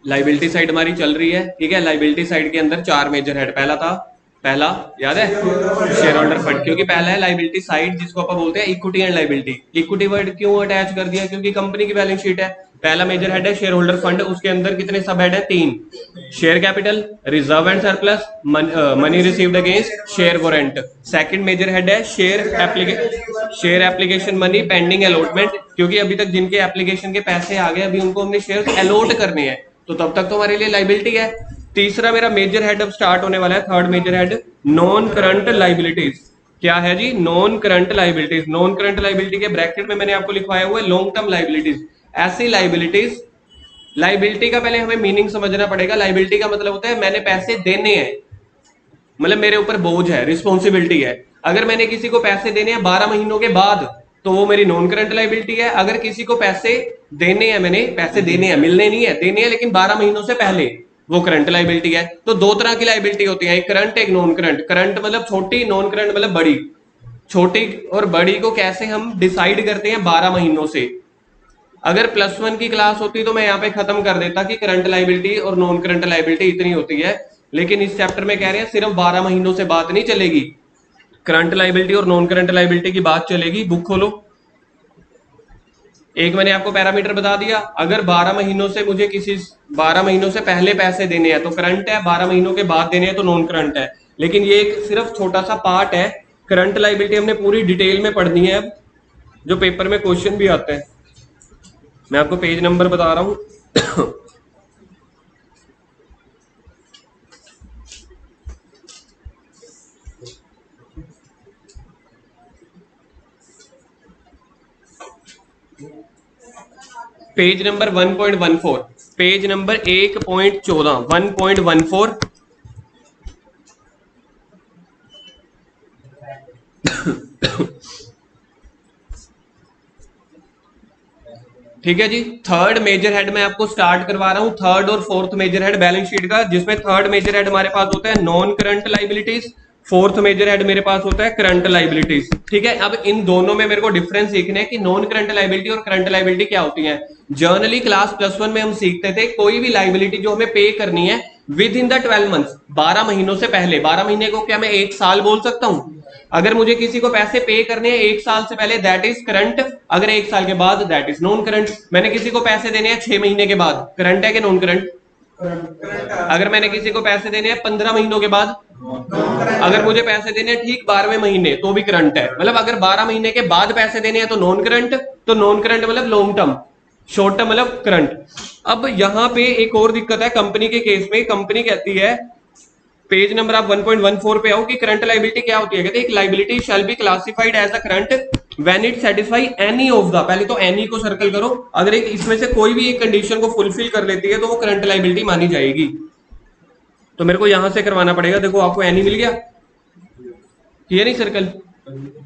Liability side हमारी चल रही है, ठीक है। लाइबिलिटी साइड के अंदर चार मेजर हेड, पहला याद है शेयर होल्डर फंड, क्योंकि पहला है लाइबिलिटी साइड जिसको अपन बोलते हैं equity and liability. Equity word क्यों अटैच कर दिया, क्योंकि कंपनी की बैलेंस शीट है। पहला मेजर हेड है शेयर होल्डर फंड, उसके अंदर कितने सब हेड है, तीन। Share capital, reserve and surplus, money received against share warrant. Second major head है share application money pending allotment, क्योंकि अभी तक जिनके एप्लीकेशन के पैसे आ गए अभी उनको हमने शेयर अलॉट करने हैं, तो तब तक तो हमारे लिए लाइबिलिटी है। तीसरा मेरा मेजर हेड अब स्टार्ट होने वाला है, third major head, non current liabilities. क्या है जी, non current liabilities. Non current liability के ब्रैकेट में मैंने आपको लिखवाया हुआ है लॉन्ग टर्म लाइबिलिटीज। ऐसी लाइबिलिटीज, लाइबिलिटी का पहले हमें मीनिंग समझना पड़ेगा। लाइबिलिटी का मतलब होता है मैंने पैसे देने हैं, मतलब मेरे ऊपर बोझ है, रिस्पॉन्सिबिलिटी है। अगर मैंने किसी को पैसे देने हैं 12 महीनों के बाद तो वो मेरी नॉन करंट लाइबिलिटी है। अगर किसी को पैसे देने हैं, मैंने पैसे देने हैं, मिलने नहीं है, देने हैं लेकिन 12 महीनों से पहले, वो करंट लाइबिलिटी है। तो दो तरह की लाइबिलिटी होती है, एक करंट एक नॉन करंट। करंट मतलब छोटी, नॉन करंट मतलब बड़ी। छोटी और बड़ी को कैसे हम डिसाइड करते हैं, 12 महीनों से। अगर +1 की क्लास होती तो मैं यहाँ पे खत्म कर देता कि करंट लाइबिलिटी और नॉन करंट लाइबिलिटी इतनी होती है, लेकिन इस चैप्टर में कह रहे हैं सिर्फ 12 महीनों से बात नहीं चलेगी, करंट लाइबिलिटी और नॉन करंट लाइबिलिटी की बात चलेगी। बुक खोलो। एक मैंने आपको पैरामीटर बता दिया, अगर 12 महीनों से मुझे किसी 12 महीनों से पहले पैसे देने हैं तो करंट है, 12 महीनों के बाद देने हैं तो नॉन करंट है। लेकिन ये एक सिर्फ छोटा सा पार्ट है, करंट लाइबिलिटी हमने पूरी डिटेल में पढ़नी है, जो पेपर में क्वेश्चन भी आते हैं। मैं आपको पेज नंबर बता रहा हूं पेज नंबर 1.14, पेज नंबर 1.14, 1.14। ठीक है जी। थर्ड मेजर हेड मैं आपको स्टार्ट करवा रहा हूं, थर्ड और fourth major head balance sheet का, जिसमें थर्ड मेजर हेड हमारे पास होता है non current liabilities, fourth major head मेरे पास होता है करंट लाइबिलिटीज। ठीक है, अब इन दोनों में मेरे को डिफरेंस सीखना है कि नॉन करंट लाइबिलिटी और करंट लाइबिलिटी क्या होती है। जर्नली क्लास +1 में हम सीखते थे कोई भी लाइबिलिटी जो हमें पे करनी है विद इन द 12 मंथ्स, 12 महीनों से पहले। 12 महीने को क्या मैं 1 साल बोल सकता हूं? अगर मुझे किसी को पैसे पे करने हैं 1 साल से पहले दैट इज करंट, अगर 1 साल के बाद दैट इज नॉन करंट। मैंने किसी को पैसे देने हैं 6 महीने के बाद, करंट है कि नॉन करंट? अगर मैंने किसी को पैसे देने हैं 15 महीनों के बाद, अगर मुझे पैसे देने हैं ठीक 12वें महीने तो भी करंट है। मतलब अगर 12 महीने के बाद पैसे देने हैं तो नॉन करंट, तो नॉन करंट मतलब लॉन्ग टर्म, शॉर्ट टर्म मतलब करंट। अब यहां पे एक और दिक्कत है कंपनी के केस में, कंपनी कहती है, पेज नंबर आप 1.14 पे आओ, कि करंट लाइबिलिटी क्या होती है। कहते हैं एक liability shall be classified as a current when it satisfy any of the, पहले तो एनी को सर्कल करो, अगर एक इसमें से कोई भी एक कंडीशन को फुलफिल कर लेती है तो वो करंट लाइबिलिटी मानी जाएगी। तो मेरे को यहां से करवाना पड़ेगा, देखो आपको एनी मिल गया, ये नहीं सर्कल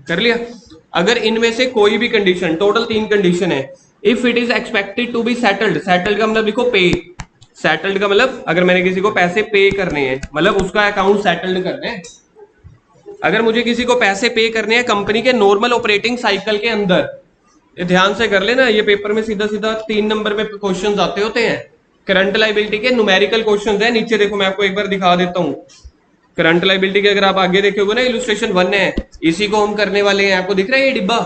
कर लिया। अगर इनमें से कोई भी कंडीशन, टोटल 3 कंडीशन है, if it is expected to be settled, settled का मतलब लिखो पे, सेटल्ड का मतलब अगर मैंने किसी को पैसे पे करने हैं मतलब उसका अकाउंट सेटल्ड करना है। अगर मुझे किसी को पैसे पे करने हैं कंपनी के नॉर्मल ऑपरेटिंग साइकिल के अंदर, ये ध्यान से कर लेना, ये पेपर में सीधा सीधा 3 नंबर में क्वेश्चन आते होते हैं। करंट लाइबिलिटी के न्यूमेरिकल क्वेश्चन है, नीचे देखो मैं आपको एक बार दिखा देता हूँ। करंट लाइबिलिटी के अगर आप आगे देखोगे ना, इलुस्ट्रेशन 1 है, इसी को हम करने वाले हैं। आपको दिख रहा है ये डिब्बा,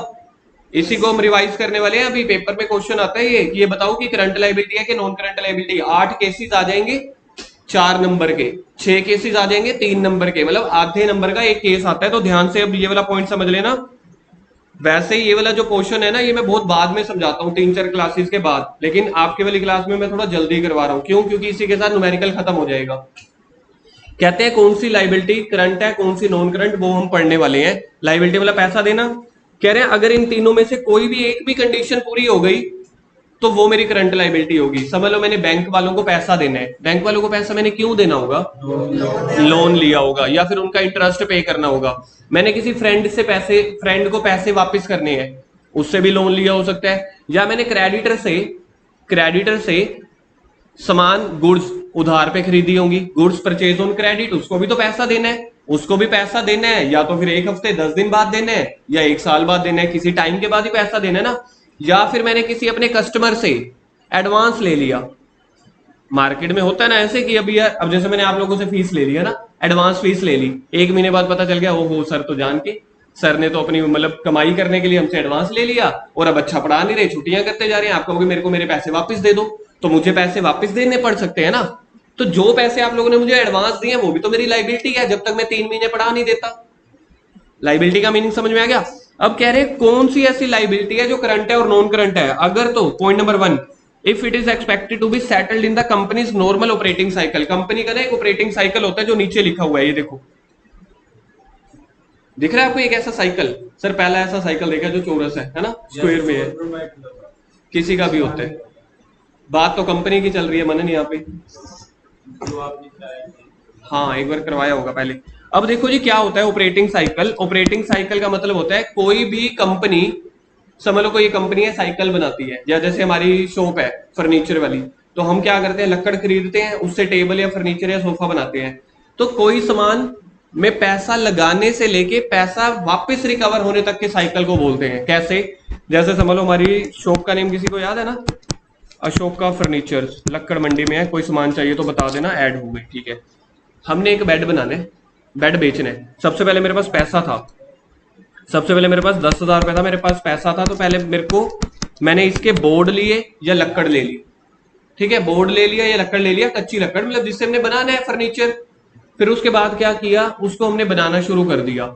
इसी को हम रिवाइज करने वाले हैं। अभी पेपर में क्वेश्चन आता है ये बताओ कि करंट लाइबिलिटी है कि नॉन करंट लाइबिलिटी। 8 केसेस आ जाएंगे 4 नंबर के, 6 केसेस आ जाएंगे 3 नंबर के, मतलब आधे नंबर का एक केस आता है। तो ध्यान से अब ये वाला पॉइंट समझ लेना। वैसे ये वाला जो क्वेश्चन है ना, ये मैं बहुत बाद में समझाता हूँ 3-4 क्लासेस के बाद, लेकिन आपके वाली क्लास में मैं थोड़ा जल्दी करवा रहा हूँ। क्यों? क्योंकि इसी के साथ न्यूमेरिकल खत्म हो जाएगा। कहते हैं कौन सी लाइबिलिटी करंट है कौन सी नॉन करंट, वो हम पढ़ने वाले हैं। लाइबिलिटी मतलब पैसा देना, कह रहे हैं अगर इन तीनों में से कोई भी एक भी कंडीशन पूरी हो गई तो वो मेरी करंट लाइबिलिटी होगी। समझ लो मैंने बैंक वालों को पैसा देना है, बैंक वालों को पैसा मैंने क्यों देना होगा? लोन लिया होगा या फिर उनका इंटरेस्ट पे करना होगा। मैंने किसी फ्रेंड को पैसे वापस करने हैं, उससे भी लोन लिया हो सकता है। या मैंने क्रेडिटर से सामान गुड्स उधार पे खरीदी होंगी, गुड्स परचेज ऑन क्रेडिट, उसको भी तो पैसा देना है, उसको भी पैसा देना है। या तो फिर 1 हफ्ते 10 दिन बाद देना है या 1 साल बाद देना है, किसी टाइम के बाद ही पैसा देना है ना। या फिर मैंने किसी अपने कस्टमर से एडवांस ले लिया, मार्केट में होता है ना ऐसे कि अभी यार, अब जैसे मैंने आप लोगों से फीस ले लिया ना, एडवांस फीस ले ली, 1 महीने बाद पता चल गया ओहो सर तो जान के, सर ने तो अपनी मतलब कमाई करने के लिए हमसे एडवांस ले लिया और अब अच्छा पढ़ा नहीं रहे, छुट्टियां करते जा रहे हैं। आप कहोगे मेरे को मेरे पैसे वापस दे दो, तो मुझे पैसे वापस देने पड़ सकते हैं ना। तो जो पैसे आप लोगों ने मुझे एडवांस दिए वो भी तो मेरी लाइबिलिटी है, जब तक मैं 3 महीने पढ़ा नहीं देता। लाइबिलिटी का मीनिंग समझ में आ गया। अब कह रहे हैं कौन सी ऐसी लाइबिलिटी है जो करंट है और नॉन करंट है। अगर तो point number 1, if it is expected to be settled in the company's normal operating cycle. Company का ना एक ऑपरेटिंग साइकिल होता है जो नीचे लिखा हुआ है, ये देखो दिख रहा है आपको एक ऐसा साइकिल। सर पहला ऐसा साइकिल देखा जो चौरस है ना, स्क्वायर में है, किसी का भी होता है। बात तो कंपनी की चल रही है मनन यहाँ पे, हाँ एक बार करवाया होगा पहले। अब देखो जी क्या होता है ऑपरेटिंग साइकिल। ऑपरेटिंग साइकिल का मतलब होता है कोई भी कंपनी, समझ लो कोई कंपनी है साइकिल बनाती है, या जैसे हमारी शॉप है फर्नीचर वाली, तो हम क्या करते हैं लकड़ खरीदते हैं, उससे टेबल या फर्नीचर या सोफा बनाते हैं। तो कोई सामान में पैसा लगाने से लेके पैसा वापस रिकवर होने तक के साइकिल को बोलते हैं। कैसे, जैसे समझ लो हमारी शॉप का नेम किसी को याद है ना, अशोका फर्नीचर, लक्कड़ मंडी में है, कोई सामान चाहिए तो बता देना, ऐड हो गई, ठीक है। हमने एक बेड बनाना है, बेड बेचना है। सबसे पहले मेरे पास पैसा था, सबसे पहले मेरे पास 10,000 रुपए था, मेरे पास पैसा था, तो पहले मेरे को मैंने इसके बोर्ड लिए या लक्कड़ ले ली, ठीक है, बोर्ड ले लिया या लक्कड़ ले लिया, कच्ची लक्कड़ मतलब जिससे हमने बनाना है फर्नीचर। फिर उसके बाद क्या किया, उसको हमने बनाना शुरू कर दिया,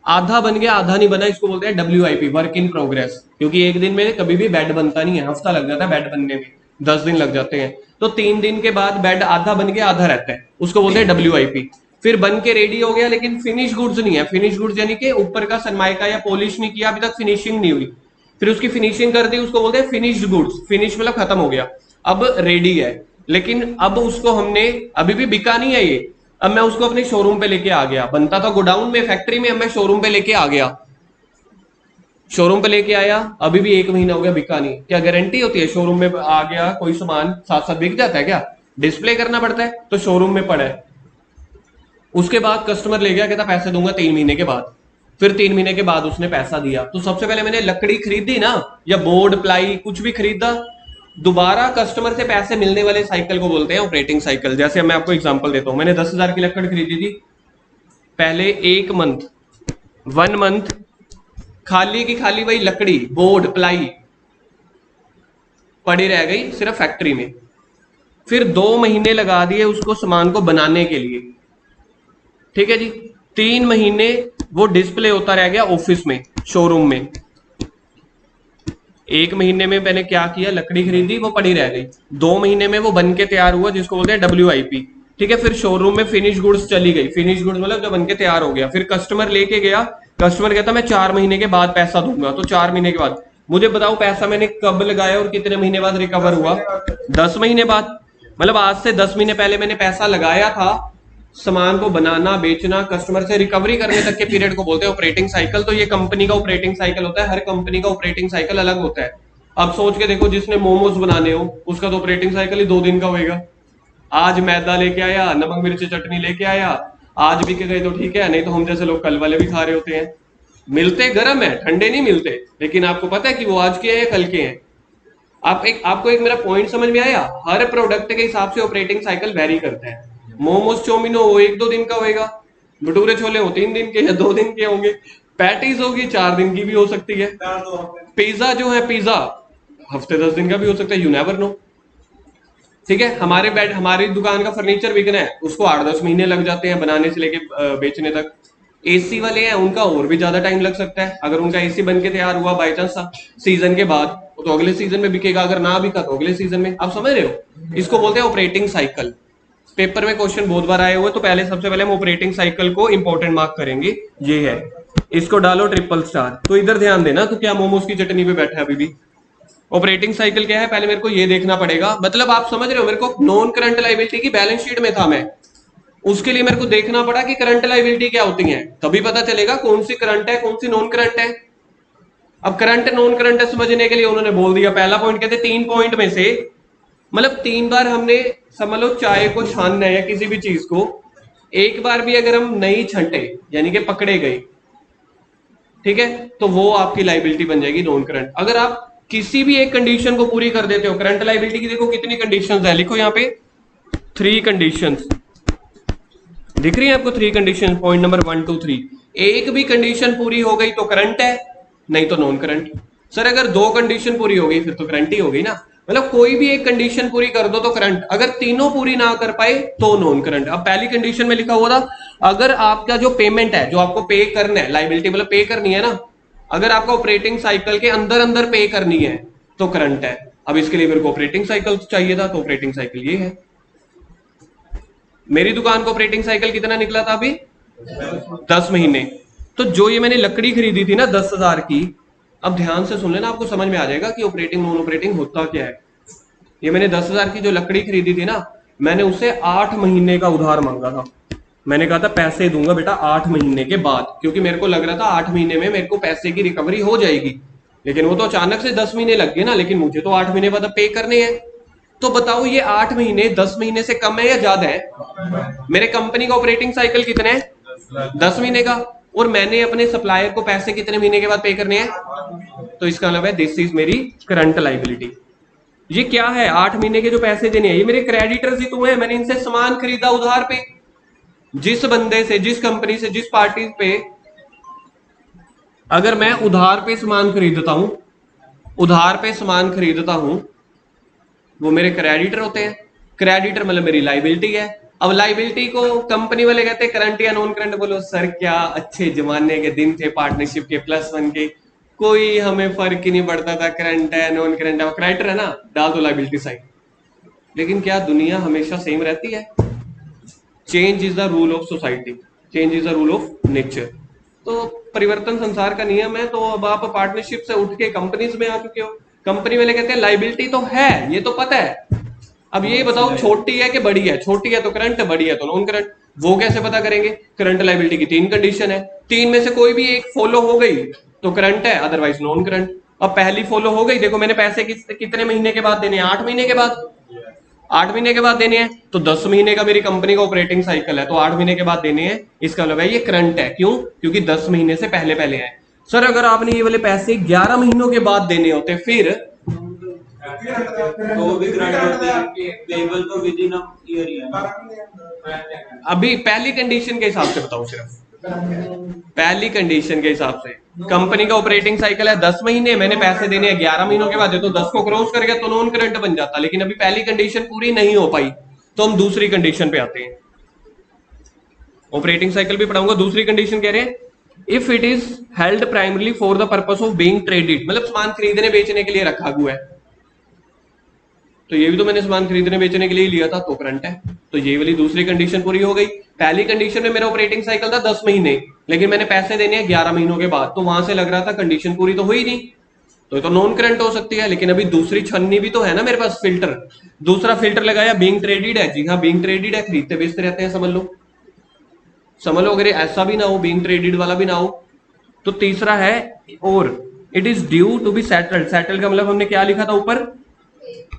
आधा बन गया आधा नहीं बना, इसको बोलते हैं WIP, वर्क इन प्रोग्रेस। क्योंकि एक दिन में कभी भी बेड बनता नहीं है, हफ्ता लग जाता है बेड बनने में, 10 दिन लग जाते हैं। तो 3 दिन के बाद बेड आधा बन गया आधा रहता है, उसको बोलते हैं WIP। फिर बन के रेडी हो गया, लेकिन फिनिश गुड्स नहीं है। फिनिश गुड्स यानी कि ऊपर का सनमाइका या पॉलिश नहीं किया, अभी तक फिनिशिंग नहीं हुई, फिर उसकी फिनिशिंग कर दी, उसको बोलते हैं फिनिश्ड गुड्स। फिनिश मतलब खत्म हो गया, अब रेडी है, लेकिन अब उसको हमने अभी भी बिका नहीं है ये, अब मैं उसको अपने शोरूम पे लेके आ गया। बनता था गोडाउन में फैक्ट्री में, अब मैं शोरूम पे लेके आ गया, शोरूम पे लेके आया, अभी भी 1 महीना हो गया बिका नहीं। क्या गारंटी होती है शोरूम में आ गया कोई सामान साथ साथ बिक जाता है क्या? डिस्प्ले करना पड़ता है, तो शोरूम में पड़ा है। उसके बाद कस्टमर ले गया, कहता पैसे दूंगा 3 महीने के बाद। फिर 3 महीने के बाद उसने पैसा दिया, तो सबसे पहले मैंने लकड़ी खरीदी ना, या बोर्ड प्लाई कुछ भी खरीदा, दोबारा कस्टमर से पैसे मिलने वाले साइकिल को बोलते हैं ऑपरेटिंग साइकिल। जैसे मैं आपको एग्जांपल देता हूं, मैंने 10,000 की लकड़ खरीदी थी, पहले 1 मंथ खाली की खाली वही लकड़ी बोर्ड प्लाई पड़ी रह गई सिर्फ फैक्ट्री में। फिर 2 महीने लगा दिए उसको सामान को बनाने के लिए, ठीक है जी। 3 महीने वो डिस्प्ले होता रह गया ऑफिस में, शोरूम में। 1 महीने में मैंने क्या किया, लकड़ी खरीदी, वो पड़ी रह गई। 2 महीने में वो बन के तैयार हुआ, जिसको बोलते हैं WIP, ठीक है। फिर शोरूम में फिनिश गुड्स चली गई, फिनिश गुड्स मतलब जब बन के तैयार हो गया, फिर कस्टमर लेके गया, कस्टमर कहता मैं 4 महीने के बाद पैसा दूंगा, तो 4 महीने के बाद मुझे बताओ पैसा मैंने कब लगाया और कितने महीने बाद रिकवर हुआ? 10 महीने बाद। मतलब आज से 10 महीने पहले मैंने पैसा लगाया था, सामान को बनाना बेचना कस्टमर से रिकवरी करने तक के पीरियड को बोलते हैं ऑपरेटिंग साइकिल। तो ये कंपनी का ऑपरेटिंग साइकिल होता है, हर कंपनी का ऑपरेटिंग साइकिल अलग होता है। अब सोच के देखो, जिसने मोमोज बनाने हो उसका तो ऑपरेटिंग साइकिल ही 2 दिन का होएगा। आज मैदा लेके आया, नमक मिर्च चटनी लेके आया, आज भी के गए तो ठीक है, नहीं तो हम जैसे लोग कल वाले भी खा रहे होते हैं। मिलते गर्म है, ठंडे नहीं मिलते, लेकिन आपको पता है कि वो आज के हैं या कल के हैं। आपको एक मेरा पॉइंट समझ में आया? हर प्रोडक्ट के हिसाब से ऑपरेटिंग साइकिल वेरी करता है। मोमोज चौमिन हो 1-2 दिन का होएगा, भटूरे छोले हो 3 दिन के या 2 दिन के होंगे, पैटीज होगी 4 दिन की भी हो सकती है, पिज्जा जो है पिज्जा हफ्ते 10 दिन का भी हो सकता है, यू नेवर नो, ठीक है। हमारी दुकान का फर्नीचर बिकना है, उसको 8-10 महीने लग जाते हैं बनाने से लेके बेचने तक। AC वाले हैं उनका और भी ज्यादा टाइम लग सकता है। अगर उनका AC बन के तैयार हुआ बाई चांस सीजन के बाद, तो अगले सीजन में बिकेगा, अगर ना बिका तो अगले सीजन में। आप समझ रहे हो? इसको बोलते हैं ऑपरेटिंग साइकिल। पेपर में क्वेश्चन बहुत बार आए हुए, तो सबसे पहले हम ऑपरेटिंग साइकिल को इंपॉर्टेंट मार्क करेंगे, ये है। इसको डालो $। तो इधर ध्यान देना, तो क्या मोमोज की चटनी पे बैठा है अभी भी। ऑपरेटिंग साइकिल क्या है, पहले मेरे को ये देखना पड़ेगा। मतलब आप समझ रहे हो, मेरे को नॉन करंट लायबिलिटी की बैलेंस शीट में था मैं, उसके लिए मेरे को देखना पड़ा कि करंट लायबिलिटी क्या होती है, तभी पता चलेगा कौन सी करंट है कौन सी नॉन करंट है। अब करंट नॉन करंट समझने के लिए उन्होंने बोल दिया, पहला पॉइंट कहते 3 पॉइंट में से, मतलब 3 बार हमने समझ लो चाय को छानना है या किसी भी चीज को, एक बार भी अगर हम नहीं छंटे यानी कि पकड़े गए, ठीक है, तो वो आपकी लायबिलिटी बन जाएगी नॉन करंट। अगर आप किसी भी एक कंडीशन को पूरी कर देते हो, करंट लायबिलिटी की देखो कितनी कंडीशंस है, लिखो यहाँ पे 3 कंडीशंस दिख रही है आपको? 3 कंडीशन, पॉइंट नंबर 1 2 3। एक भी कंडीशन पूरी हो गई तो करंट है, नहीं तो नॉन करंट। सर अगर 2 कंडीशन पूरी हो गई फिर तो करंट ही हो गई ना। मतलब कोई भी एक कंडीशन पूरी कर दो तो करंट, अगर तीनों पूरी ना कर पाए तो नॉन करंट। अब पहली कंडीशन में लिखा हुआ था अगर आपका जो पेमेंट है, जो आपको पे करना है, लाइबिलिटी मतलब पे करनी है ना, अगर आपका ऑपरेटिंग साइकिल के अंदर अंदर पे करनी है तो करंट है। अब इसके लिए मेरे को ऑपरेटिंग साइकिल चाहिए था, तो ऑपरेटिंग साइकिल ये है। मेरी दुकान को ऑपरेटिंग साइकिल कितना निकला था अभी? 10 महीने। तो जो ये मैंने लकड़ी खरीदी थी ना 10,000 की, अब ध्यान से सुन लेना, आपको समझ में आ जाएगा कि ऑपरेटिंग नॉन ऑपरेटिंग होता क्या है। ये मैंने 10,000 की जो लकड़ी खरीदी थी ना, मैंने उससे 8 महीने का उधार मांगा था। मैंने कहा था पैसे दूंगा बेटा 8 महीने के बाद, क्योंकि मेरे को लग रहा था 8 महीने में मेरे को पैसे की रिकवरी हो जाएगी। लेकिन वो तो अचानक से 10 महीने लग गए ना, लेकिन मुझे तो 8 महीने बाद पे करने हैं। तो बताओ ये 8 महीने 10 महीने से कम है या ज्यादा है? मेरे कंपनी का ऑपरेटिंग साइकिल कितने है? 10 महीने का। और मैंने अपने सप्लायर को पैसे कितने महीने के बाद पे करने हैं? तो इसका मतलब है दिस इज मेरी करंट लाइबिलिटी। ये क्या है? 8 महीने के जो पैसे देने हैं ये मेरे क्रेडिटर्स ही तो हैं, मैंने इनसे सामान खरीदा उधार पे। जिस बंदे से, जिस कंपनी से, जिस पार्टी पे अगर मैं उधार पे सामान खरीदता हूं, उधार पे सामान खरीदता हूं, वो मेरे क्रेडिटर होते हैं। क्रेडिटर मतलब मेरी लाइबिलिटी है। अब लाइबिलिटी को कंपनी वाले कहते हैं करंट या नॉन करंट। बोलो सर क्या अच्छे जमाने के दिन थे पार्टनरशिप के, +1 के, कोई हमें फर्क ही नहीं पड़ता था करंट है नॉन करंट है, क्रेडिटर है ना, डाल दो लाइबिलिटी साइड। लेकिन क्या दुनिया हमेशा सेम रहती है? Change is the rule of society, change is the rule of nature. तो परिवर्तन संसार का नियम है। तो अब आप पार्टनरशिप से उठ के कंपनीज में आ चुके हो। कंपनी वाले कहते हैं लाइबिलिटी तो है, ये तो पता है, अब ये बताओ छोटी है कि बड़ी है? छोटी है तो करंट, बड़ी है तो नॉन करंट। वो कैसे पता करेंगे? करंट लाइबिलिटी की 3 कंडीशन है, 3 में से कोई भी एक फॉलो हो गई तो करंट है, अदरवाइज नॉन करंट। अब पहली फॉलो हो गई, देखो मैंने पैसे कितने महीने के बाद देने हैं? 8 महीने के बाद। 8 महीने के बाद देने हैं, तो 10 महीने का मेरी कंपनी का ऑपरेटिंग साइकिल है, तो 8 महीने के बाद देने हैं। इसका मतलब है ये करंट है। क्यों? क्योंकि 10 महीने से पहले पहले है। सर अगर आपने ये वाले पैसे 11 महीनों के बाद देने होते फिर तो भी करंट होते हैं, पेबल तो विद इन ईयर ही है। अभी पहली कंडीशन के हिसाब से बताओ, सिर्फ पहली कंडीशन के हिसाब से कंपनी का ऑपरेटिंग साइकिल है 10 महीने, मैंने पैसे देने हैं 11 महीनों के बाद, तो 10 को क्रॉस कर गया तो नॉन करंट बन जाता। लेकिन अभी पहली कंडीशन पूरी नहीं हो पाई, तो हम दूसरी कंडीशन पे आते हैं। ऑपरेटिंग साइकिल भी पढ़ाऊंगा। दूसरी कंडीशन कह रहे हैं if it is held primarily for the purpose of being traded, मतलब सामान खरीदने बेचने के लिए रखा हुआ है। तो ये भी तो मैंने सामान खरीदने बेचने के लिए लिया था, तो करंट है। तो ये वाली दूसरी कंडीशन पूरी हो गई। पहली कंडीशन में मेरा ऑपरेटिंग साइकिल था 10 महीने, लेकिन मैंने पैसे देने हैं 11 महीनों के बाद, तो वहां से लग रहा था कंडीशन पूरी तो हुई नहीं, तो नॉन करंट हो सकती है। लेकिन अभी दूसरी छन्नी भी तो है ना मेरे पास, फिल्टर। दूसरा फिल्टर लगाया, बीइंग ट्रेडेड है। जी हाँ, बीइंग ट्रेडेड है, खरीदते बेचते रहते हैं, समझ लो। समझ लो अगर ऐसा भी ना हो, बीइंग ट्रेडेड वाला भी ना हो, तो तीसरा है और it is due to be settled. Settled का मतलब हमने क्या लिखा था ऊपर?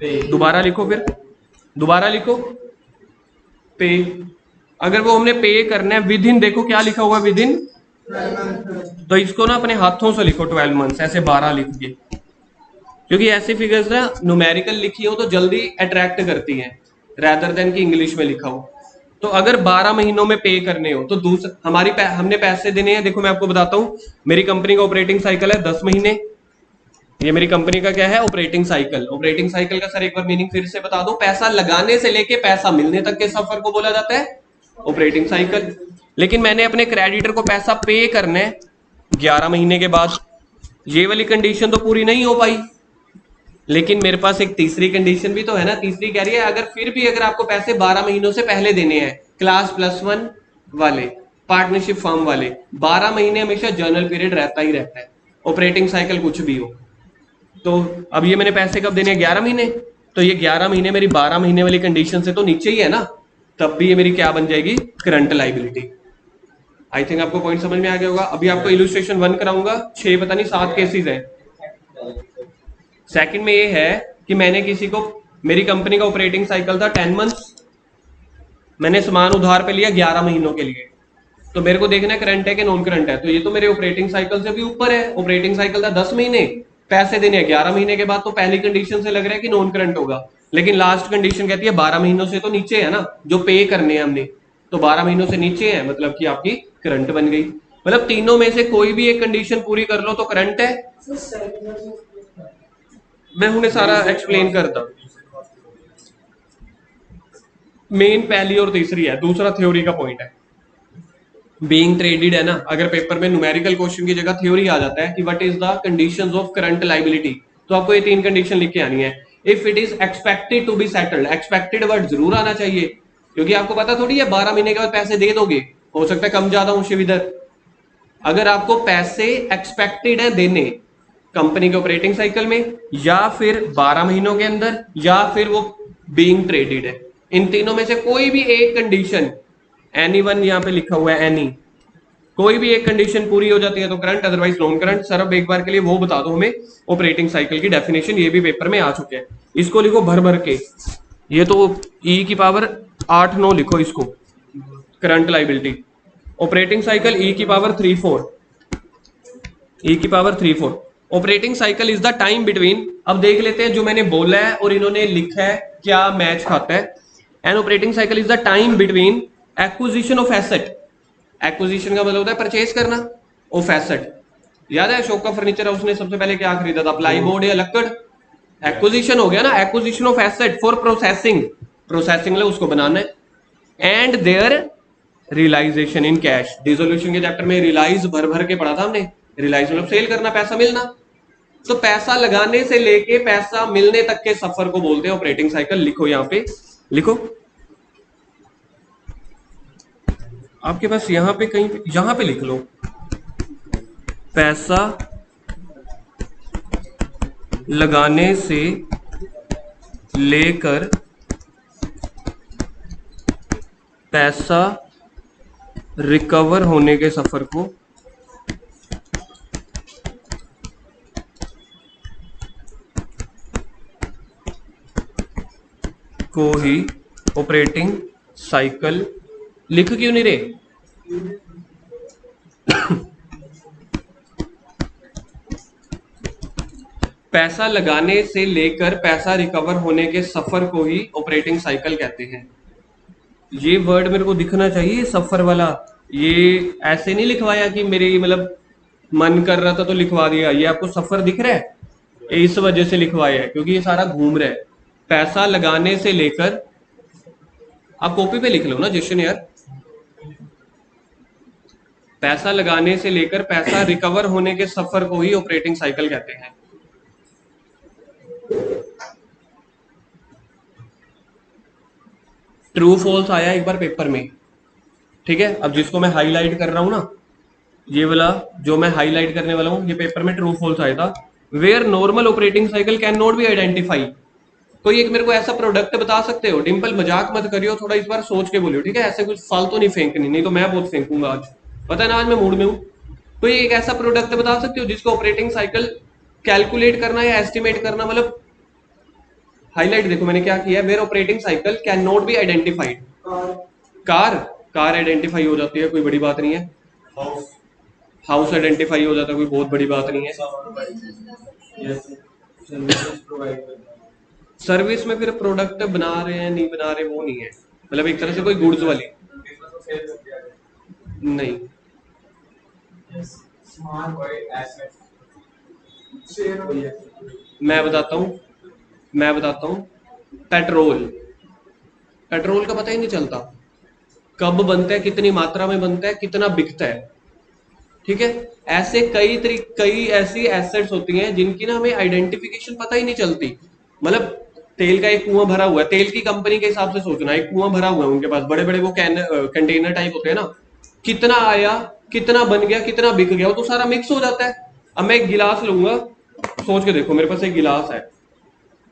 दोबारा लिखो, फिर दोबारा लिखो, पे। अगर वो हमने पे करना है विद इन, देखो क्या लिखा हुआ विद इन, तो इसको ना अपने हाथों से लिखो 12 मंथ्स, ऐसे 12 लिख के, क्योंकि ऐसी फिगर्स ना न्यूमेरिकल लिखी हो तो जल्दी अट्रैक्ट करती हैं रैदर देन कि इंग्लिश में लिखा हो। तो अगर 12 महीनों में पे करने हो तो दूसरा हमने पैसे देने हैं। देखो मैं आपको बताता हूं, मेरी कंपनी का ऑपरेटिंग साइकिल है 10 महीने। ये मेरी कंपनी का क्या है? Operating cycle. ऑपरेटिंग साइकिल का सर एक बार मीनिंग फिर से बता दो। पैसा लगाने से लेके पैसा मिलने तक के सफर को बोला जाता है ऑपरेटिंग साइकिल। लेकिन मैंने अपने क्रेडिटर को पैसा पे करना है 11 महीने के बाद। ये वाली कंडीशन तो पूरी नहीं हो पाई, लेकिन मेरे पास एक तीसरी कंडीशन भी तो है ना। तीसरी कह रही है अगर फिर भी अगर आपको पैसे 12 महीनों से पहले देने हैं, क्लास +1 वाले, पार्टनरशिप फर्म वाले, 12 महीने हमेशा जर्नल पीरियड रहता ही रहता है, ऑपरेटिंग साइकिल कुछ भी हो। तो अब ये मैंने पैसे कब देने हैं? 11 महीने। तो ये 11 महीने मेरी 12 महीने वाली कंडीशन से तो नीचे ही है ना, तब भी ये मेरी क्या बन जाएगी? Current liability. आई थिंक आपको पॉइंट समझ में आ गया होगा। अभी आपको इलस्ट्रेशन 1 कराऊंगा, 6 पता नहीं 7 केसेस है। सेकंड में ये है कि मैंने किसी को, मेरी कंपनी का ऑपरेटिंग साइकिल था 10 मंथ्स, मैंने सामान उधार पे लिया 11 महीनों के लिए, तो मेरे को देखना है करंट है कि नॉन करंट है। तो ये तो मेरे ऑपरेटिंग साइकिल से भी ऊपर है। ऑपरेटिंग साइकिल था 10 महीने, पैसे देने हैं 11 महीने के बाद, तो पहली कंडीशन से लग रहा है कि नॉन करंट होगा। लेकिन लास्ट कंडीशन कहती है 12 महीनों से तो नीचे है ना, जो पे करने हैं हमने, तो 12 महीनों से नीचे है, मतलब कि आपकी करंट बन गई। मतलब तीनों में से कोई भी एक कंडीशन पूरी कर लो तो करंट है। मैं उन्हें सारा एक्सप्लेन करता। मेन पहली और तीसरी है, दूसरा थ्योरी का पॉइंट है। बीइंग ट्रेडेड है ना, अगर पेपर में न्यूमेरिकल क्वेश्चन की जगह थ्योरी आ जाता है कि what is the conditions of current liability, तो आपको ये 3 कंडीशन लिख के आनी है। If it is expected to be settled, expected word जरूर आना चाहिए, क्योंकि आपको पता थोड़ी है 12 महीने के बाद पैसे दे दोगे, हो सकता है कम ज्यादा हो शिविधर। अगर आपको पैसे एक्सपेक्टेड है देने कंपनी के ऑपरेटिंग साइकिल में, या फिर 12 महीनों के अंदर, या फिर वो बीइंग ट्रेडेड है, इन तीनों में से कोई भी एक कंडीशन, एनी वन यहां पे लिखा हुआ है, एनी, कोई भी एक कंडीशन पूरी हो जाती है तो current, otherwise non current. Sir अब एक बार के लिए वो बता दो हमें ऑपरेटिंग साइकिल की डेफिनेशन, ये भी पेपर में आ चुके हैं, इसको लिखो भर भर के। ये तो ई की पावर 8-9 लिखो इसको, करंट लाइबिलिटी। ऑपरेटिंग साइकिल ई की पावर 3-4, ई की power 3-4। Operating cycle is the time between, अब देख लेते हैं जो मैंने बोला है और इन्होंने लिखा है क्या मैच खाता है। An operating cycle is the time between acquisition of asset, acquisition का मतलब होता है परचेज करना, ऑफ एसेट। याद है अशोक का फर्नीचर हाउस ने सबसे पहले क्या खरीदा था, प्लाईबोर्ड या लक्कड़? एक्विजिशन हो गया ना, acquisition of asset for processing, processing उसको बनाना है। And their realisation in cash, dissolution के चैप्टर में रियलाइज भर भर के पढ़ा था हमने, रियलाइज मतलब सेल करना, पैसा मिलना। तो पैसा लगाने से लेके पैसा मिलने तक के सफर को बोलते हैं ऑपरेटिंग साइकिल। लिखो यहां पे, लिखो आपके पास यहां पे कहीं पे, यहां पे लिख लो, पैसा लगाने से लेकर पैसा रिकवर होने के सफर को ही ऑपरेटिंग साइकिल, लिख क्यों नहीं रहे? पैसा लगाने से लेकर पैसा रिकवर होने के सफर को ही ऑपरेटिंग साइकिल कहते हैं। ये वर्ड मेरे को दिखना चाहिए, सफर वाला। ये ऐसे नहीं लिखवाया कि मेरे मतलब मन कर रहा था तो लिखवा दिया, ये आपको सफर दिख रहा है, इस वजह से लिखवाया है क्योंकि ये सारा घूम रहा है। पैसा लगाने से लेकर, आप कॉपी पे लिख लो ना जशन यार, पैसा लगाने से लेकर पैसा रिकवर होने के सफर को ही ऑपरेटिंग साइकिल कहते हैं। ट्रू फॉल्स आया एक बार पेपर में, ठीक है। अब जिसको मैं हाईलाइट कर रहा हूं ना, ये वाला जो मैं हाईलाइट करने वाला हूं, ये पेपर में ट्रू फॉल्स आया था। Where normal operating cycle can not be identify. कोई एक मेरे को ऐसा प्रोडक्ट बता सकते हो? डिंपल मजाक मत करियो, थोड़ा इस बार सोच के बोलियो, ठीक है। ऐसे कुछ फालतू नहीं फेंकनी, नहीं तो मैं बहुत फेंकूंगा आज, पता है ना आज मैं मूड में हूं। कोई एक ऐसा प्रोडक्ट बता सकते हो जिसको ऑपरेटिंग साइकिल कैलकुलेट करना या एस्टिमेट करना, मतलब हाईलाइट देखो मैंने क्या किया, where operating cycle can not be identified. Car, car identify हो जाती है, कोई बड़ी बात नहीं है। हाउस आइडेंटिफाई हो जाता है, कोई बहुत बड़ी बात नहीं है। सर्विस में फिर प्रोडक्ट बना रहे हैं नहीं बना रहे वो नहीं है, मतलब एक तरह से कोई गुड्स वाली नहीं। मैं बताता हूं, पेट्रोल, पेट्रोल का पता ही नहीं चलता कब बनता है, कितनी मात्रा में बनता है, कितना बिकता है, ठीक है। ऐसे कई ऐसी एसेट्स होती हैं जिनकी ना हमें आइडेंटिफिकेशन पता ही नहीं चलती। मतलब तेल का एक कुआं भरा हुआ है, तेल की कंपनी के हिसाब से सोचना, एक कुआं भरा हुआ है उनके पास, बड़े बड़े वो कंटेनर टाइप होते हैं ना, कितना आया, कितना बन गया, कितना बिक गया, वो तो सारा मिक्स हो जाता है। अब मैं एक गिलास लूंगा, सोच के देखो मेरे पास एक गिलास है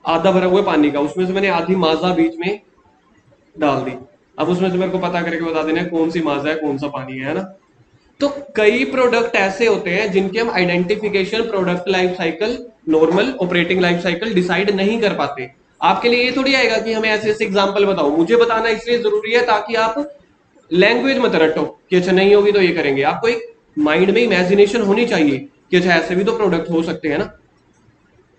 आधा भरा हुआ है पानी का, उसमें से मैंने आधी माजा बीच में डाल दी। अब उसमें से मेरे को पता करके बता देना है कौन सी माजा है कौन सा पानी है ना। तो कई प्रोडक्ट ऐसे होते हैं जिनके हम identification, product life cycle, normal operating life cycle decide नहीं कर पाते। आपके लिए ये थोड़ी आएगा कि हमें ऐसे ऐसे एग्जांपल बताओ, मुझे बताना इसलिए जरूरी है ताकि आप लैंग्वेज मत रटो कि अच्छा नहीं होगी तो ये करेंगे। आपको एक माइंड में इमेजिनेशन होनी चाहिए कि अच्छा ऐसे भी तो प्रोडक्ट हो सकते हैं ना।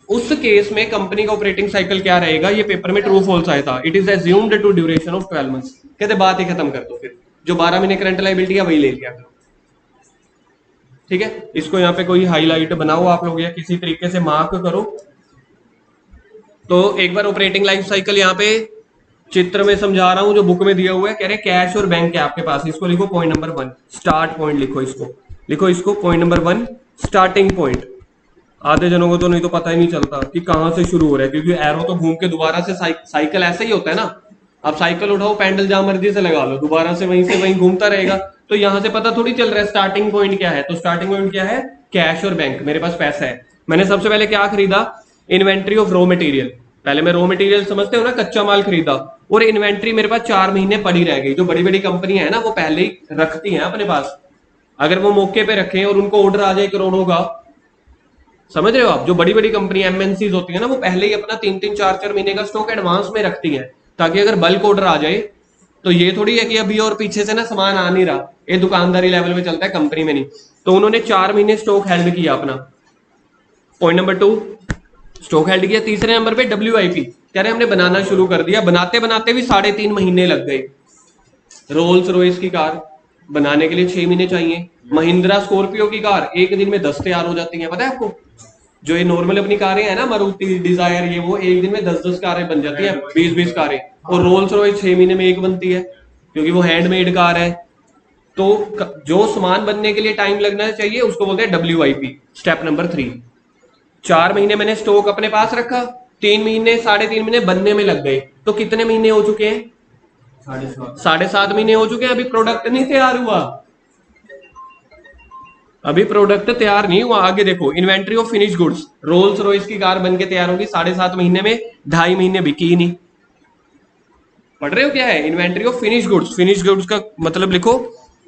उस केस में कंपनी का ऑपरेटिंग साइकिल क्या रहेगा, ये पेपर में ट्रू फॉल्स आया था, it is assumed to duration of 12 months. कहते बात ही खत्म कर दो, फिर जो 12 महीने करंट लायबिलिटी है वही ले लिया करो। ठीक है, इसको यहाँ पे कोई हाईलाइट बनाओ आप लोग या किसी तरीके से मार्क करो। तो एक बार ऑपरेटिंग लाइफ साइकिल यहाँ पे चित्र में समझा रहा हूं, जो बुक में दिया हुआ है। कह रहे कैश और बैंक है आपके पास, इसको लिखो पॉइंट नंबर 1 स्टार्ट पॉइंट, लिखो इसको पॉइंट नंबर 1 स्टार्टिंग पॉइंट। आधे जनों को तो नहीं तो पता ही नहीं चलता कि कहां से शुरू हो रहा है, क्योंकि एरो तो घूम के दोबारा से साइकिल ऐसे ही होता है ना। आप साइकिल उठाओ, पैंडल जहां मर्जी से लगा लो, दोबारा से वहीं घूमता रहेगा। तो यहां से पता थोड़ी चल रहा है स्टार्टिंग पॉइंट क्या है। तो स्टार्टिंग पॉइंट क्या है, कैश और बैंक। मेरे पास पैसा है, मैंने सबसे पहले क्या खरीदा, इन्वेंट्री ऑफ रॉ मटेरियल। पहले मैं रॉ मटेरियल समझते हो ना, कच्चा माल खरीदा, और इन्वेंट्री मेरे पास 4 महीने पड़ी रह गई। जो बड़ी बड़ी कंपनियां है ना, वो पहले ही रखती हैं अपने पास, अगर वो मौके पे रखें और उनको ऑर्डर आ जाए करोड़ों का, समझ रहे हो आप। जो बड़ी बड़ी कंपनी एमएनसीज होती है ना, वो पहले ही अपना 3-3, 4-4 महीने का स्टॉक एडवांस में रखती है, ताकि अगर बल्क ऑर्डर आ जाए तो ये थोड़ी है कि अभी और पीछे से ना सामान आ नहीं रहा, ये दुकानदारी लेवल में चलता है, कंपनी में नहीं। तो उन्होंने 4 महीने स्टॉक हेल्ड किया अपना, पॉइंट नंबर 2 स्टॉक हेल्ड किया। तीसरे नंबर पे WIP, कह रहे हमने बनाना शुरू कर दिया, बनाते बनाते भी 3.5 महीने लग गए। रोल्स रॉयस की कार बनाने के लिए 6 महीने चाहिए, महिंद्रा स्कॉर्पियो की कार 1 दिन में 10 तैयार हो जाती है, पता है आपको। जो ये नॉर्मल अपनी कारें हैं ना, मारुति डिजायर, ये वो 1 दिन में 10-10 कारें बन जाती हैं, 20-20 कारें। और रोल्स रॉयस 6 महीने में 1 बनती है, क्योंकि वो हैंडमेड कार है। तो जो सामान बनने के लिए टाइम लगना चाहिए उसको बोलते हैं WIP। स्टेप नंबर 3, 4 महीने मैंने स्टॉक अपने पास रखा, 3 महीने 3.5 महीने बनने में लग गए, तो कितने महीने हो चुके हैं, 7.5 महीने हो चुके हैं। अभी प्रोडक्ट नहीं तैयार हुआ, अभी प्रोडक्ट तैयार नहीं हुआ। आगे देखो, inventory of finish goods, Rolls Royce की कार बनके तैयार होगी 7.5 महीने में, 2.5 महीने बिकी नहीं। पढ़ रहे हो क्या है, inventory of finish goods. Finish goods का मतलब लिखो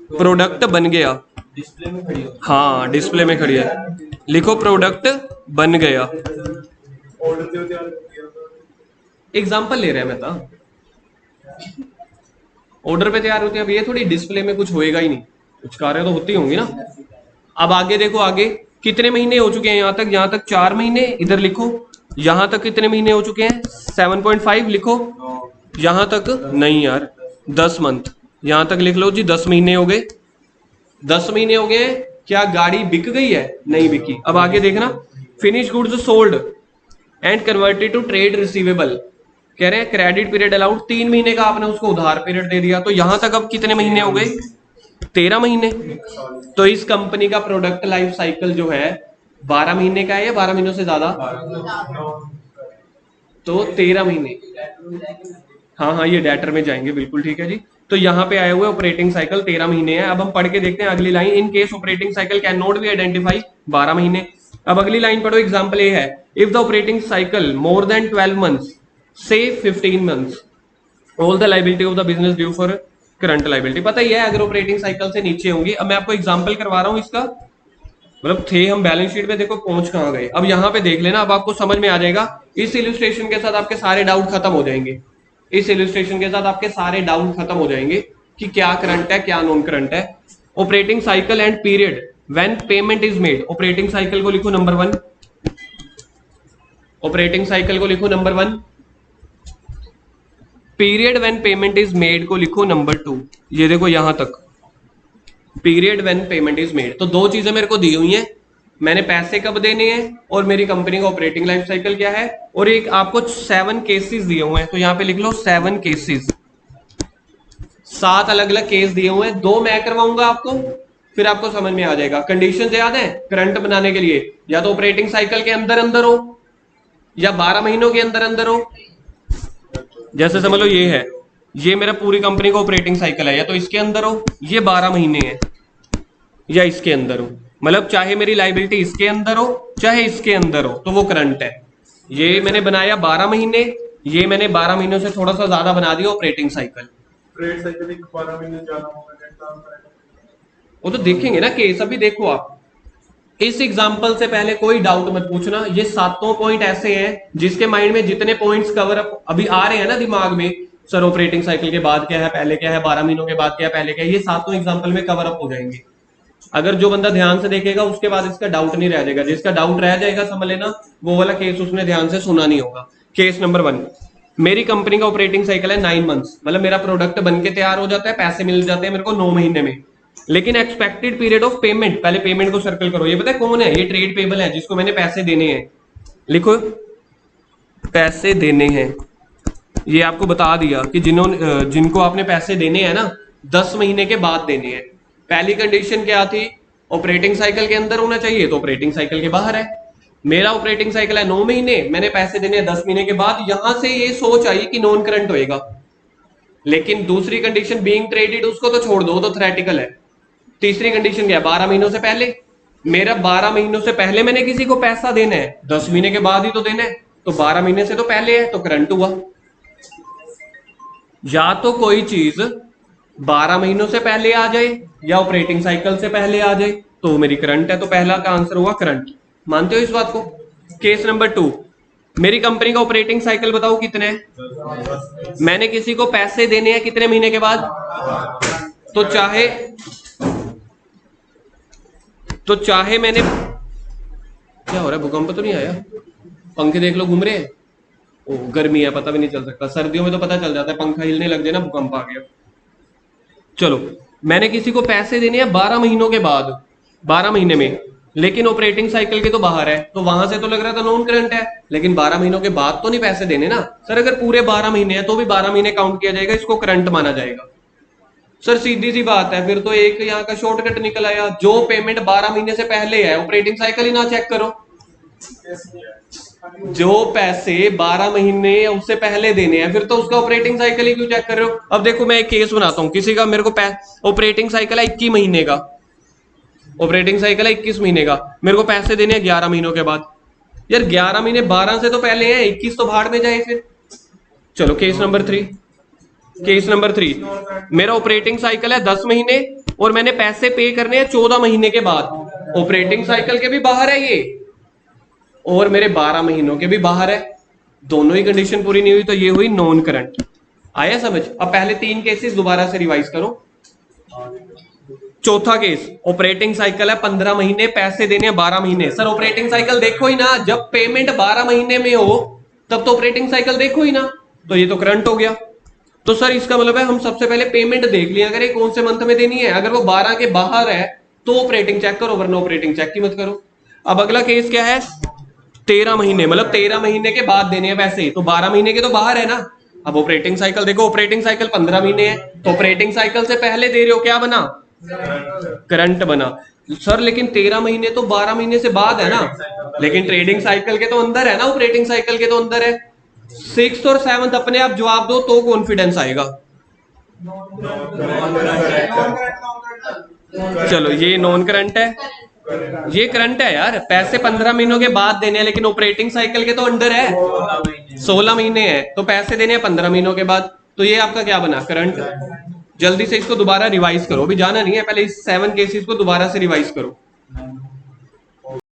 प्रोडक्ट बन गया, डिस्प्ले में खड़ी हो, हाँ डिस्प्ले में खड़ी है, लिखो प्रोडक्ट बन गया। एग्जाम्पल ले रहे हैं मैं तो, ऑर्डर पे तैयार होती है। अब ये थोड़ी डिस्प्ले में कुछ होएगा ही नहीं, कुछ कारें तो होती होंगी ना। अब आगे देखो, आगे कितने महीने हो चुके हैं, यहाँ तक 4 महीने, इधर लिखो। यहां तक कितने महीने हो चुके हैं, 7.5 लिखो। यहां तक नहीं यार, 10 मंथ, यहां तक लिख लो जी, 10 महीने हो गए। 10 महीने हो गए, क्या गाड़ी बिक गई है, नहीं बिकी। अब आगे देखना, finish goods sold and converted to trade receivable. कह रहे हैं क्रेडिट पीरियड अलाउड, 3 महीने का आपने उसको उधार पीरियड दे दिया, तो यहां तक अब कितने महीने हो गए, 13 महीने। तो इस कंपनी का प्रोडक्ट लाइफ साइकिल जो है 12 महीने का है या 12 महीनों से ज्यादा, तो 13 महीने। हाँ ये डेटर में जाएंगे, बिल्कुल ठीक है जी। तो यहाँ पे आए हुए ऑपरेटिंग साइकिल 13 महीने है। अब हम पढ़ के देखते हैं अगली line, in case operating cycle can not be identify, 12 महीने। अब अगली लाइन पढ़ो, एग्जाम्पल ए है, if the operating cycle more than 12 months से 15 months, all the liability of the business due for current liability. पता ही है अगर ऑपरेटिंग साइकिल से नीचे होंगी। अब मैं आपको एग्जांपल करवा रहा हूं इसका, मतलब थे हम बैलेंस शीट में, देखो पहुंच कहां गए। अब यहां पे देख लेना, अब आपको समझ में आ जाएगा। इस इलस्ट्रेशन के साथ आपके सारे डाउट खत्म हो जाएंगे, इस इलस्ट्रेशन के साथ आपके सारे डाउट खत्म हो जाएंगे कि क्या करंट है क्या नॉन करंट है। Operating cycle and period when payment is made, operating cycle को लिखो नंबर 1, ऑपरेटिंग साइकिल को लिखो number 1, period when payment is made को लिखो नंबर 2। ये देखो यहां तक period when payment is made, तो 2 चीजें मेरे को दी हुई हैं, मैंने पैसे कब देने हैं और मेरी कंपनी का ऑपरेटिंग लाइफ साइकिल क्या है। और एक आपको 7 केसेस दिए हुए हैं, तो यहां पे लिख लो 7 केसेस, 7 अलग अलग केस दिए हुए हैं। 2 मैं करवाऊंगा आपको, फिर आपको समझ में आ जाएगा। कंडीशन याद है करंट बनाने के लिए, या तो ऑपरेटिंग साइकिल के अंदर अंदर हो या 12 महीनों के अंदर अंदर हो। जैसे समझ लो ये है, ये मेरा पूरी कंपनी का ऑपरेटिंग साइकिल है, या तो इसके अंदर हो, ये 12 महीने है, या इसके अंदर हो। मतलब चाहे मेरी लाइबिलिटी इसके अंदर हो चाहे इसके अंदर हो, तो वो करंट है। ये मैंने बनाया 12 महीने, ये मैंने 12 महीनों से थोड़ा सा ज्यादा बना दिया ऑपरेटिंग साइकिल। ट्रेड साइकिल 12 महीने ज्यादा होगा, वो तो देखेंगे ना केस। अभी देखो आप, इस एग्जाम्पल से पहले कोई डाउट मत पूछना। ये 7 पॉइंट ऐसे हैं जिसके माइंड में जितने पॉइंट्स कवर अप अभी आ रहे हैं ना दिमाग में, सर ऑपरेटिंग साइकिल के बाद क्या है, पहले क्या है, 12 महीनों के बाद क्या है, पहले क्या है, ये 7 एग्जाम्पल में कवर अप हो जाएंगे। अगर जो बंदा ध्यान से देखेगा उसके बाद इसका डाउट नहीं रह जाएगा, जिसका डाउट रह जाएगा समझ लेना वो वाला केस उसने ध्यान से सुना नहीं होगा। केस नंबर 1, मेरी कंपनी का ऑपरेटिंग साइकिल है 9 मंथ्स, मतलब मेरा प्रोडक्ट बन के तैयार हो जाता है, पैसे मिल जाते हैं मेरे को 9 महीने में, लेकिन एक्सपेक्टेड पीरियड ऑफ पेमेंट, पहले पेमेंट को सर्कल करो, ये पता है कौन है? ये ट्रेड पेबल है जिसको मैंने पैसे देने हैं, लिखो पैसे देने हैं। ये आपको बता दिया कि जिनको आपने पैसे देने हैं ना 10 महीने के बाद देने हैं। पहली कंडीशन क्या थी? ऑपरेटिंग साइकिल के अंदर होना चाहिए, तो ऑपरेटिंग साइकिल के बाहर है। मेरा ऑपरेटिंग साइकिल है 9 महीने, मैंने पैसे देने हैं 10 महीने के बाद, यहां से ये सोच आई कि नॉन करंट होएगा। लेकिन दूसरी कंडीशन बीइंग ट्रेडेड, उसको तो छोड़ दो, तो थ्योरेटिकल है। तीसरी कंडीशन क्या? 12 महीनों से पहले। मेरा 12 महीनों से पहले मैंने किसी को पैसा देना है, 10 महीने के बाद ही तो देना है, तो 12 महीने से तो पहले है, तो करंट हुआ। या तो कोई चीज 12 महीनों से पहले आ जाए या ऑपरेटिंग साइकिल से पहले आ जाए तो मेरी करंट है, तो पहला का आंसर हुआ करंट। मानते हो इस बात को? केस नंबर 2, मेरी कंपनी का ऑपरेटिंग साइकिल बताओ कितने हैं? मैंने किसी को पैसे देने हैं कितने महीने के बाद? तो चाहे मैंने, क्या हो रहा है? भूकंप तो नहीं आया? पंखे देख लो घूम रहे हैं। ओ गर्मी है, पता भी नहीं चल सकता, सर्दियों में तो पता चल जाता है, पंखा हिलने लग जाए ना भूकंप आ गया। चलो, मैंने किसी को पैसे देने हैं 12 महीनों के बाद, 12 महीने में, लेकिन ऑपरेटिंग साइकिल के तो बाहर है, तो वहां से तो लग रहा था नॉन करंट है, लेकिन 12 महीनों के बाद तो नहीं पैसे देने ना सर। अगर पूरे 12 महीने हैं तो भी 12 महीने काउंट किया जाएगा, इसको करंट माना जाएगा। सर सीधी सी बात है, फिर तो एक यहाँ का शॉर्टकट निकल आया, जो पेमेंट 12 महीने से पहले है ऑपरेटिंग साइकिल ही ना चेक करो। जो पैसे 12 महीने या उससे पहले देने हैं फिर तो उसका ऑपरेटिंग साइकिल ही क्यों चेक कर रहे हो? अब देखो मैं एक केस बनाता हूं, किसी का मेरे को ऑपरेटिंग साइकिल है 21 महीने का, ऑपरेटिंग साइकिल है 21 महीने का, मेरे को पैसे देने हैं 11 महीनों के बाद। यार 11 महीने 12 से तो पहले हैं, 21 तो भाड़ में जाए फिर। चलो केस नंबर 3, केस नंबर 3, मेरा ऑपरेटिंग साइकिल है 10 महीने और मैंने पैसे पे करने हैं 14 महीने के बाद। ऑपरेटिंग साइकिल के भी बाहर है ये और मेरे 12 महीनों के भी बाहर है, दोनों ही कंडीशन पूरी नहीं हुई, तो ये हुई नॉन करंट। आया समझ? अब पहले 3 केसेस दोबारा से रिवाइज करो। चौथा केस, ऑपरेटिंग साइकिल है 15 महीने, पैसे देने हैं 12 महीने। सर ऑपरेटिंग साइकिल देखो ही ना, जब पेमेंट 12 महीने में हो तब तो ऑपरेटिंग साइकिल देखो ही ना, तो ये तो करंट हो गया। तो सर इसका मतलब है हम सबसे पहले पेमेंट देख लिया करें कौन से मंथ में देनी है, अगर वो 12 के बाहर है तो ऑपरेटिंग चेक करो, वरना ऑपरेटिंग चेक ही मत करो। अब अगला केस क्या है? 13 महीने, मतलब 13 महीने के बाद देने हैं पैसे, तो 12 महीने के तो बाहर है ना। अब ऑपरेटिंग साइकिल देखो, ऑपरेटिंग साइकिल 15 महीने है, तो ऑपरेटिंग साइकिल से पहले दे रहे हो, क्या बना? करंट बना। सर लेकिन 13 महीने तो 12 महीने से बाद है ना, लेकिन ट्रेडिंग साइकिल के तो अंदर है ना, ऑपरेटिंग साइकिल के तो अंदर है। 6th और 7th अपने आप जवाब दो तो कॉन्फिडेंस आएगा। चलो ये नॉन करंट है, ये करंट है यार, पैसे 15 महीनों के बाद देने हैं, लेकिन ऑपरेटिंग साइकिल के तो अंडर है, 16 महीने है, तो पैसे देने हैं 15 महीनों के बाद, तो ये आपका क्या बना? करंट। जल्दी से इसको दोबारा रिवाइज करो, अभी जाना नहीं है, पहले इस 7 केसेस को दोबारा से रिवाइज करो।